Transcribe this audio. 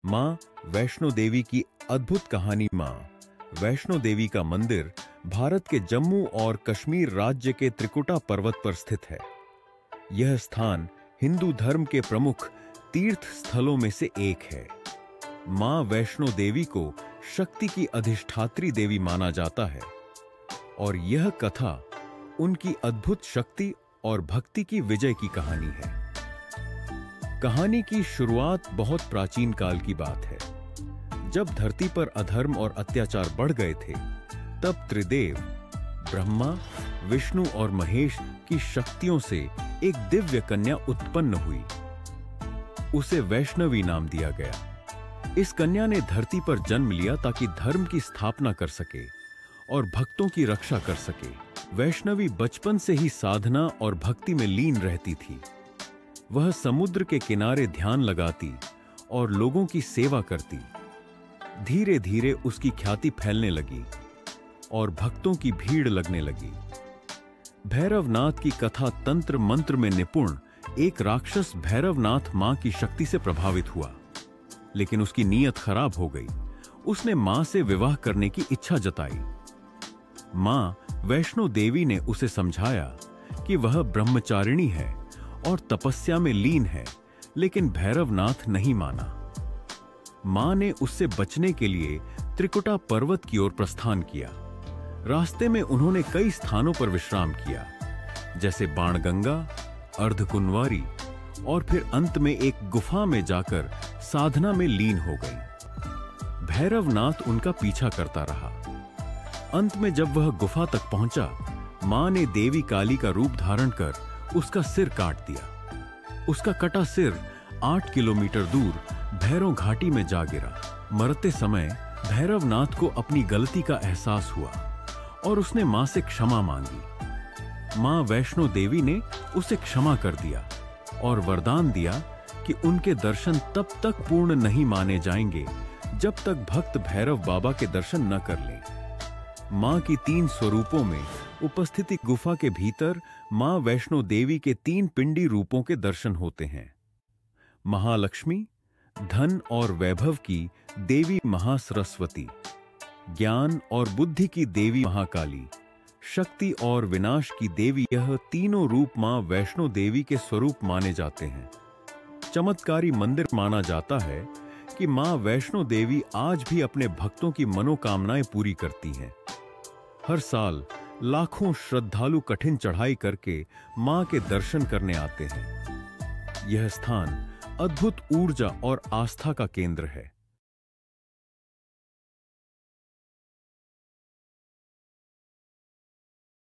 मां वैष्णो देवी की अद्भुत कहानी। मां वैष्णो देवी का मंदिर भारत के जम्मू और कश्मीर राज्य के त्रिकुटा पर्वत पर स्थित है। यह स्थान हिंदू धर्म के प्रमुख तीर्थ स्थलों में से एक है। मां वैष्णो देवी को शक्ति की अधिष्ठात्री देवी माना जाता है और यह कथा उनकी अद्भुत शक्ति और भक्ति की विजय की कहानी है। कहानी की शुरुआत बहुत प्राचीन काल की बात है। जब धरती पर अधर्म और अत्याचार बढ़ गए थे, तब त्रिदेव ब्रह्मा, विष्णु और महेश की शक्तियों से एक दिव्य कन्या उत्पन्न हुई। उसे वैष्णवी नाम दिया गया। इस कन्या ने धरती पर जन्म लिया ताकि धर्म की स्थापना कर सके और भक्तों की रक्षा कर सके। वैष्णवी बचपन से ही साधना और भक्ति में लीन रहती थी। वह समुद्र के किनारे ध्यान लगाती और लोगों की सेवा करती। धीरे धीरे उसकी ख्याति फैलने लगी और भक्तों की भीड़ लगने लगी। भैरवनाथ की कथा तंत्र मंत्र में निपुण एक राक्षस भैरवनाथ मां की शक्ति से प्रभावित हुआ, लेकिन उसकी नीयत खराब हो गई। उसने मां से विवाह करने की इच्छा जताई। मां वैष्णो देवी ने उसे समझाया कि वह ब्रह्मचारिणी है और तपस्या में लीन है, लेकिन भैरवनाथ नहीं माना। मां ने उससे बचने के लिए त्रिकुटा पर्वत की ओर प्रस्थान किया। रास्ते में उन्होंने कई स्थानों पर विश्राम किया, जैसे बाणगंगा, अर्धकुंवारी, और फिर अंत में एक गुफा में जाकर साधना में लीन हो गई। भैरवनाथ उनका पीछा करता रहा। अंत में जब वह गुफा तक पहुंचा, मां ने देवी काली का रूप धारण कर उसका सिर काट दिया। उसका कटा सिर 8 किलोमीटर दूर भैरव घाटी में जा गिरा। मरते समय भैरवनाथ को अपनी गलती का एहसास हुआ और उसने मां से क्षमा मांगी। मां वैष्णो देवी ने उसे क्षमा कर दिया और वरदान दिया कि उनके दर्शन तब तक पूर्ण नहीं माने जाएंगे जब तक भक्त भैरव बाबा के दर्शन न कर लें। मां की 3 स्वरूपों में उपस्थिति गुफा के भीतर मां वैष्णो देवी के 3 पिंडी रूपों के दर्शन होते हैं। महालक्ष्मी, धन और वैभव की देवी महासरस्वती, ज्ञान और बुद्धि की देवी महाकाली, शक्ति और विनाश की देवी, यह तीनों रूप मां वैष्णो देवी के स्वरूप माने जाते हैं। चमत्कारी मंदिर माना जाता है कि मां वैष्णो देवी आज भी अपने भक्तों की मनोकामनाएं पूरी करती हैं। हर साल लाखों श्रद्धालु कठिन चढ़ाई करके मां के दर्शन करने आते हैं। यह स्थान अद्भुत ऊर्जा और आस्था का केंद्र है।